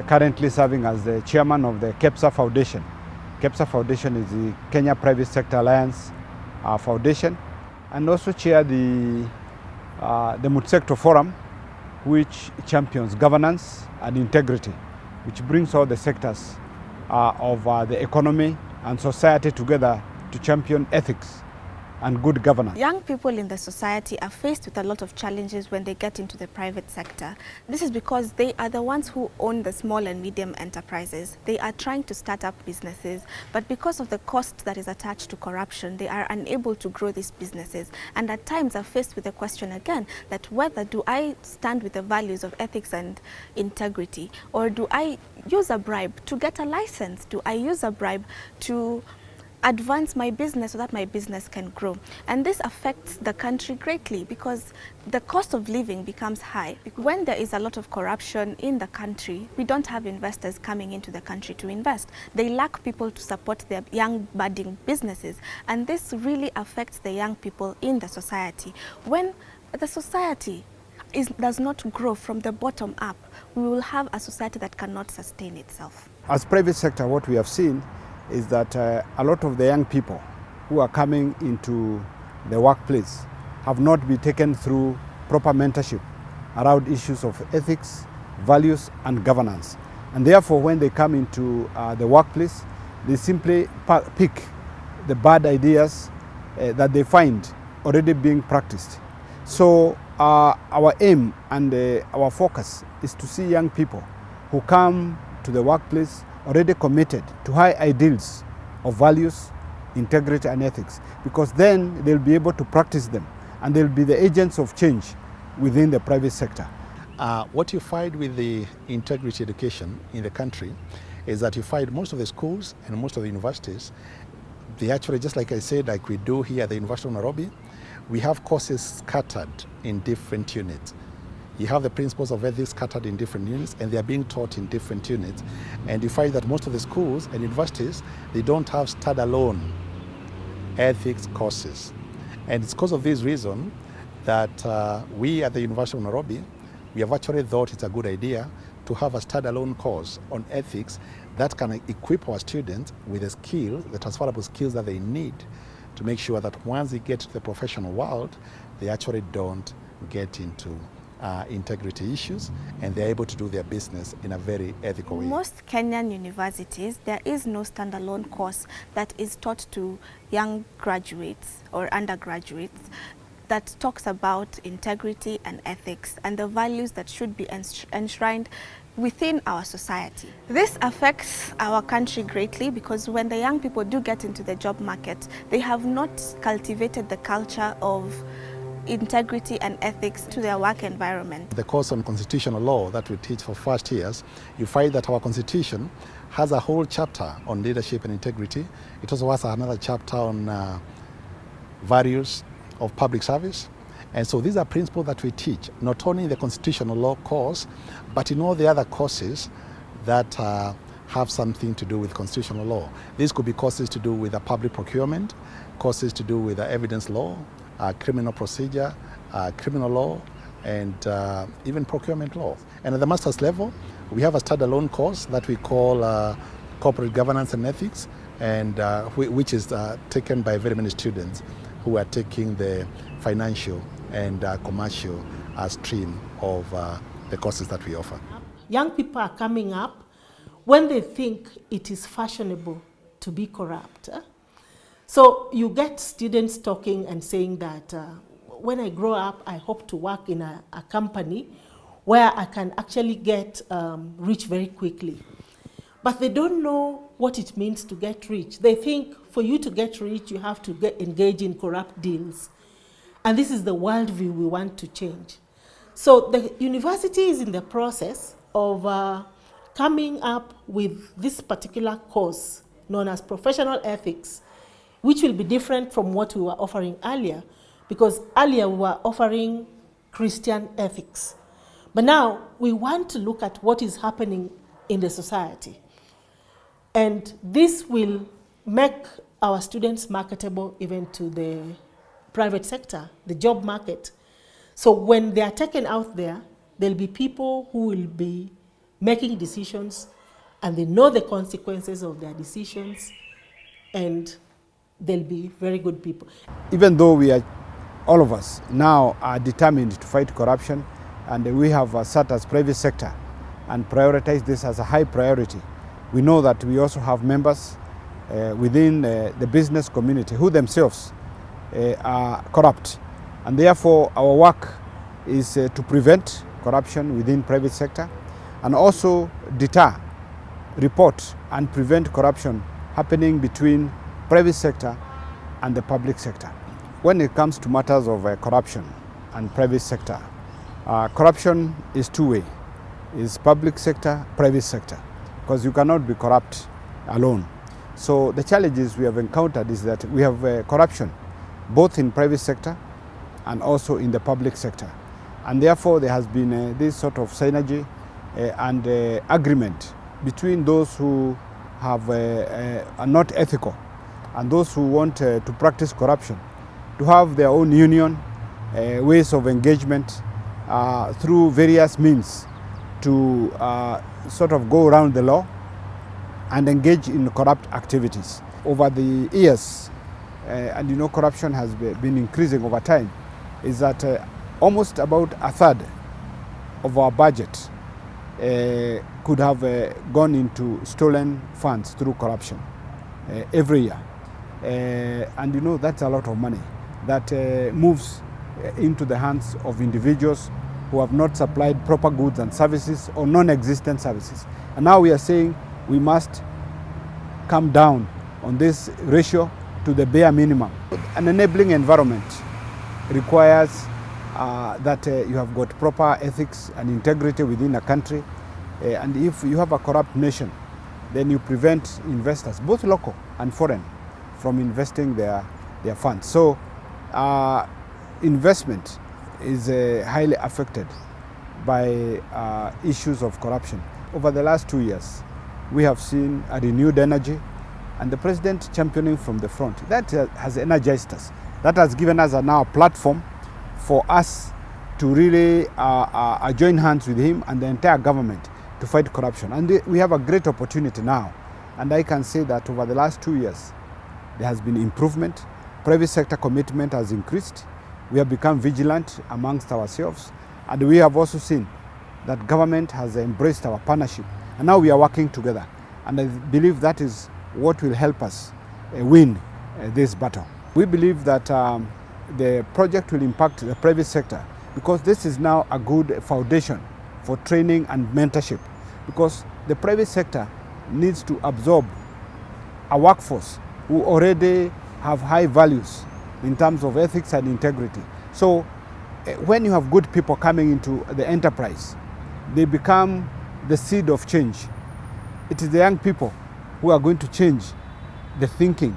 currently serving as the chairman of the KEPSA Foundation. KEPSA Foundation is the Kenya Private Sector Alliance Foundation, and also chair the Multi-Sector Forum, which champions governance and integrity, which brings all the sectors of the economy and society together to champion ethics and good governance. Young people in the society are faced with a lot of challenges when they get into the private sector. This is because they are the ones who own the small and medium enterprises. They are trying to start up businesses, but because of the cost that is attached to corruption, they are unable to grow these businesses, and at times are faced with the question again that whether do I stand with the values of ethics and integrity, or do I use a bribe to get a license? Do I use a bribe to advance my business so that my business can grow? And this affects the country greatly because the cost of living becomes high. When there is a lot of corruption in the country, we don't have investors coming into the country to invest. They lack people to support their young budding businesses, and this really affects the young people in the society. When the society does not grow from the bottom up, we will have a society that cannot sustain itself. As private sector, what we have seen is that a lot of the young people who are coming into the workplace have not been taken through proper mentorship around issues of ethics, values and governance. And therefore, when they come into the workplace, they simply pick the bad ideas that they find already being practiced. So our aim and our focus is to see young people who come to the workplace already committed to high ideals of values, integrity and ethics, because then they'll be able to practice them and they'll be the agents of change within the private sector. What you find with the integrity education in the country is that you find most of the schools and most of the universities, they actually, just like I said, like we do here at the University of Nairobi, we have courses scattered in different units. You have the principles of ethics scattered in different units, and they are being taught in different units. And you find that most of the schools and universities, they don't have standalone ethics courses. And it's because of this reason that we at the University of Nairobi, we have actually thought it's a good idea to have a standalone course on ethics that can equip our students with the skills, the transferable skills that they need to make sure that once they get to the professional world, they actually don't get into integrity issues, and they're able to do their business in a very ethical way. Most Kenyan universities, there is no standalone course that is taught to young graduates or undergraduates that talks about integrity and ethics and the values that should be enshrined within our society. This affects our country greatly because when the young people do get into the job market, they have not cultivated the culture of integrity and ethics to their work environment. The course on constitutional law that we teach for first years, you find that our constitution has a whole chapter on leadership and integrity. It also has another chapter on values of public service. And so these are principles that we teach, not only in the constitutional law course, but in all the other courses that have something to do with constitutional law. These could be courses to do with public procurement, courses to do with evidence law, criminal procedure, criminal law, and even procurement law. And at the master's level, we have a standalone course that we call corporate governance and ethics, and which is taken by very many students who are taking the financial and commercial stream of the courses that we offer. Young people are coming up when they think it is fashionable to be corrupt. So you get students talking and saying that when I grow up, I hope to work in a company where I can actually get rich very quickly. But they don't know what it means to get rich. They think for you to get rich, you have to engage in corrupt deals. And this is the worldview we want to change. So the university is in the process of coming up with this particular course known as professional ethics, which will be different from what we were offering earlier, because earlier we were offering Christian ethics. But now we want to look at what is happening in the society. And this will make our students marketable even to the private sector, the job market. So when they are taken out there, there'll be people who will be making decisions, and they know the consequences of their decisions, and they'll be very good people. Even though all of us now are determined to fight corruption, and we have sat as private sector and prioritized this as a high priority, we know that we also have members within the business community who themselves are corrupt. And therefore our work is to prevent corruption within private sector and also deter, report and prevent corruption happening between private sector and the public sector. When it comes to matters of corruption and private sector, corruption is two-way. It's public sector, private sector, because you cannot be corrupt alone. So the challenges we have encountered is that we have corruption both in private sector and also in the public sector. And therefore there has been this sort of synergy and agreement between those who are not ethical and those who want to practice corruption to have their own union, ways of engagement through various means to sort of go around the law and engage in corrupt activities. Over the years, and you know corruption has been increasing over time, is that almost about a third of our budget could have gone into stolen funds through corruption every year. And you know that's a lot of money that moves into the hands of individuals who have not supplied proper goods and services or non-existent services. And now we are saying we must come down on this ratio to the bare minimum. An enabling environment requires that you have got proper ethics and integrity within a country. And if you have a corrupt nation, then you prevent investors, both local and foreign, from investing their funds. So investment is highly affected by issues of corruption. Over the last 2 years, we have seen a renewed energy, and the president championing from the front. That has energized us. That has given us now a platform for us to really join hands with him and the entire government to fight corruption. And we have a great opportunity now. And I can say that over the last 2 years, there has been improvement. Private sector commitment has increased. We have become vigilant amongst ourselves. And we have also seen that government has embraced our partnership. And now we are working together. And I believe that is what will help us win this battle. We believe that the project will impact the private sector because this is now a good foundation for training and mentorship, because the private sector needs to absorb a workforce who already have high values in terms of ethics and integrity. So when you have good people coming into the enterprise, they become the seed of change. It is the young people who are going to change the thinking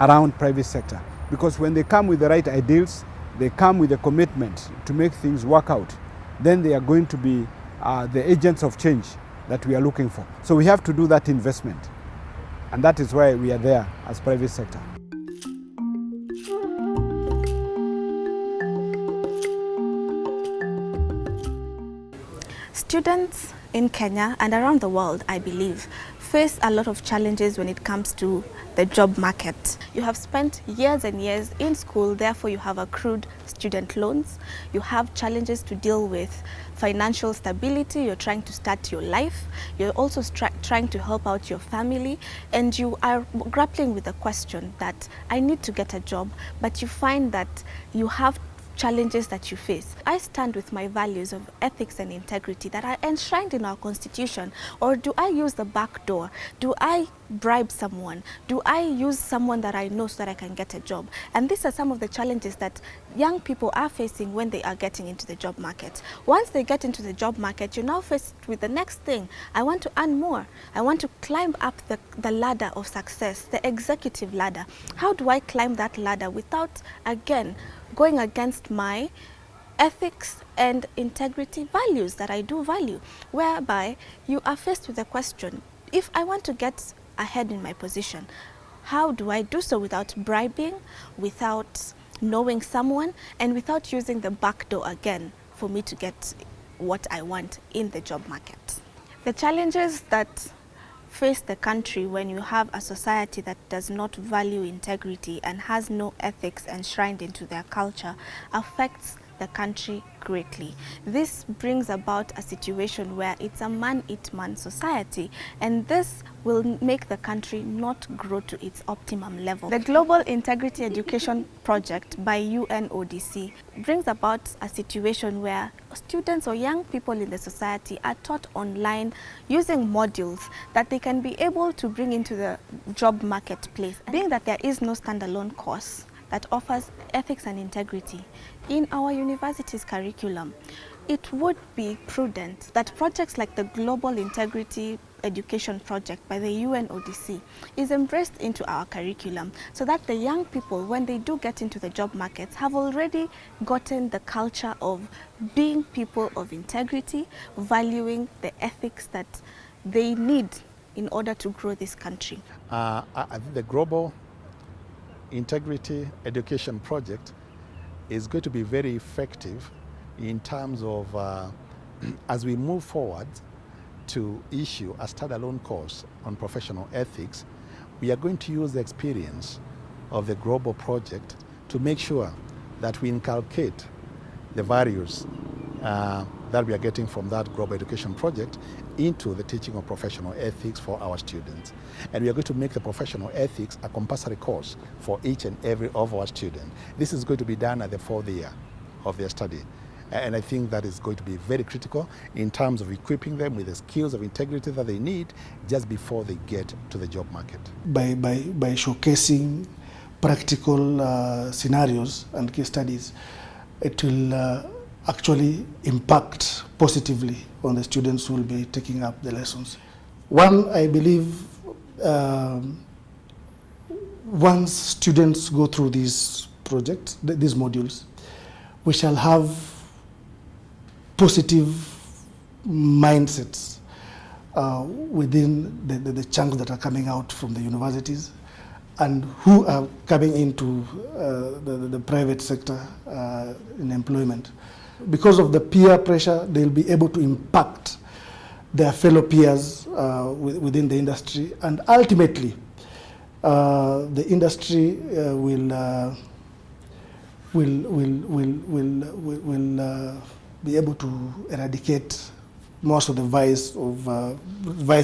around private sector, because when they come with the right ideals, they come with a commitment to make things work out, then they are going to be the agents of change that we are looking for. So we have to do that investment, and that is why we are there as private sector. Students in Kenya and around the world, I believe, face a lot of challenges when it comes to the job market. You have spent years and years in school, therefore you have accrued student loans. You have challenges to deal with financial stability. You're trying to start your life. You're also trying to help out your family, and you are grappling with the question that I need to get a job, but you find that you have challenges that you face. I stand with my values of ethics and integrity that are enshrined in our constitution, or do I use the back door? Do I bribe someone? Do I use someone that I know so that I can get a job? And these are some of the challenges that young people are facing when they are getting into the job market. Once they get into the job market, you're now faced with the next thing. I want to earn more. I want to climb up the ladder of success, the executive ladder. How do I climb that ladder without, again, going against my ethics and integrity values that I do value, whereby you are faced with the question, if I want to get ahead in my position, how do I do so without bribing, without knowing someone, and without using the back door again for me to get what I want in the job market? The challenges that face the country when you have a society that does not value integrity and has no ethics enshrined into their culture affects the country greatly. This brings about a situation where it's a man-eat-man society, and this will make the country not grow to its optimum level. The Global Integrity Education Project by UNODC brings about a situation where students or young people in the society are taught online using modules that they can be able to bring into the job marketplace. Being that there is no standalone course that offers ethics and integrity in our university's curriculum, it would be prudent that projects like the Global Integrity Education Project by the UNODC is embraced into our curriculum, so that the young people, when they do get into the job markets, have already gotten the culture of being people of integrity, valuing the ethics that they need in order to grow this country. I think the Global Integrity Education Project is going to be very effective in terms of as we move forward to issue a standalone course on professional ethics, we are going to use the experience of the global project to make sure that we inculcate the values that we are getting from that global education project into the teaching of professional ethics for our students. And we are going to make the professional ethics a compulsory course for each and every of our students. This is going to be done at the 4th year of their study. And I think that is going to be very critical in terms of equipping them with the skills of integrity that they need just before they get to the job market. By showcasing practical scenarios and case studies, it will actually impact positively on the students who will be taking up the lessons. One, I believe, once students go through these projects, these modules, we shall have positive mindsets within the chunks that are coming out from the universities and who are coming into the private sector in employment. Because of the peer pressure, they'll be able to impact their fellow peers within the industry, and ultimately the industry will be able to eradicate most of the vice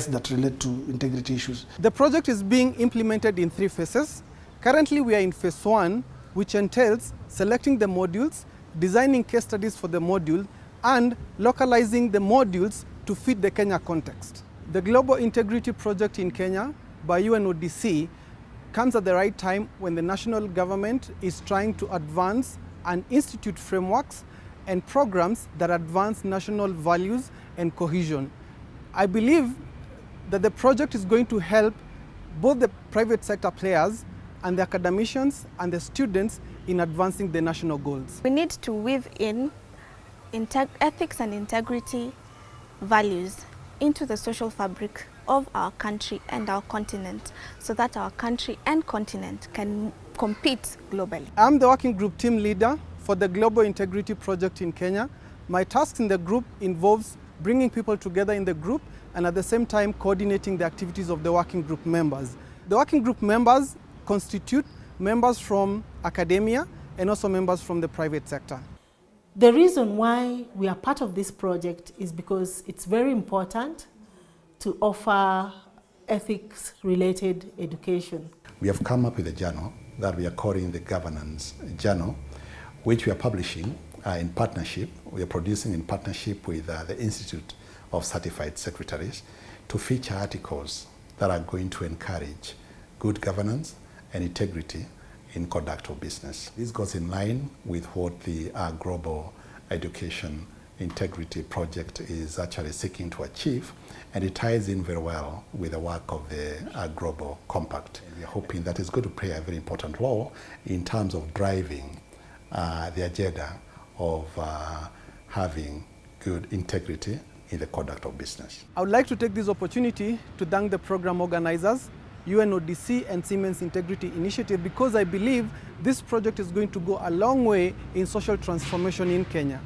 that relate to integrity issues. The project is being implemented in 3 phases. Currently we are in phase 1, which entails selecting the modules, designing case studies for the module, and localizing the modules to fit the Kenya context. The Global Integrity Project in Kenya by UNODC comes at the right time when the national government is trying to advance and institute frameworks and programs that advance national values and cohesion. I believe that the project is going to help both the private sector players and the academicians and the students in advancing the national goals. We need to weave in ethics and integrity values into the social fabric of our country and our continent, so that our country and continent can compete globally. I'm the working group team leader for the Global Integrity Project in Kenya. My task in the group involves bringing people together in the group and at the same time coordinating the activities of the working group members. The working group members constitute members from academia and also members from the private sector. The reason why we are part of this project is because it's very important to offer ethics-related education. We have come up with a journal that we are calling the Governance Journal, which we are publishing in partnership, we are producing in partnership with the Institute of Certified Secretaries to feature articles that are going to encourage good governance and integrity in conduct of business. This goes in line with what the Global Education Integrity Project is actually seeking to achieve, and it ties in very well with the work of the Global Compact. And we are hoping that it's going to play a very important role in terms of driving the agenda of having good integrity in the conduct of business. I would like to take this opportunity to thank the program organizers, UNODC and Siemens Integrity Initiative, because I believe this project is going to go a long way in social transformation in Kenya.